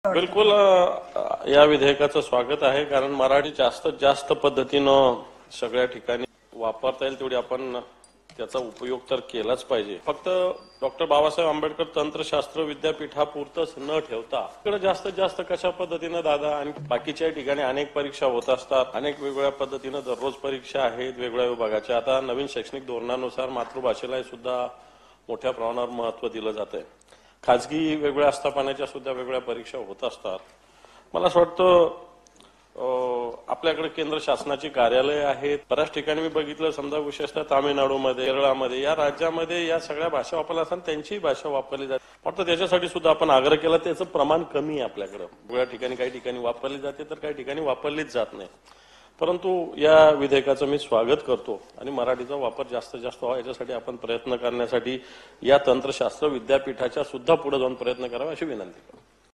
बिलकुल या विधेयकाचं स्वागत आहे, कारण मराठी जास्तीत जास्त पद्धतीनं सगळ्या ठिकाणी वापरता येईल तेवढी आपण त्याचा उपयोग तर केलाच पाहिजे. फक्त डॉक्टर बाबासाहेब आंबेडकर तंत्रशास्त्र विद्यापीठापुरतच न ठेवता इकडे जास्तीत जास्त कशा पद्धतीनं दादा आणि बाकीच्या ठिकाणी अनेक परीक्षा होत असतात, अनेक वेगवेगळ्या पद्धतीनं दररोज परीक्षा आहेत वेगवेगळ्या विभागाच्या. आता नवीन शैक्षणिक धोरणानुसार मातृभाषेला सुद्धा मोठ्या प्रमाणावर महत्व दिलं जात आहे. खाजगी वेगवेगळ्या आस्थापनाच्या सुद्धा वेगवेगळ्या परीक्षा होत असतात. मला असं वाटतं आपल्याकडे केंद्र शासनाची कार्यालय आहेत, बऱ्याच ठिकाणी मी बघितलं, समजा विशेषतः तामिळनाडूमध्ये, केरळामध्ये या राज्यामध्ये या सगळ्या भाषा वापरल्या असताना त्यांचीही भाषा वापरली जाते. वाटतं त्याच्यासाठी सुद्धा आपण आग्रह केला. त्याचं प्रमाण कमी आहे आपल्याकडे. वेगळ्या ठिकाणी काही ठिकाणी वापरली जाते तर काही ठिकाणी वापरलीच जात नाही. परंतु या विधेयकाचं मी स्वागत करतो आणि मराठीचा वापर जास्तीत जास्त व्हावा याच्यासाठी आपण प्रयत्न करण्यासाठी या तंत्रशास्त्र विद्यापीठाच्या सुद्धा पुढे जाऊन प्रयत्न करावा अशी विनंती करतो.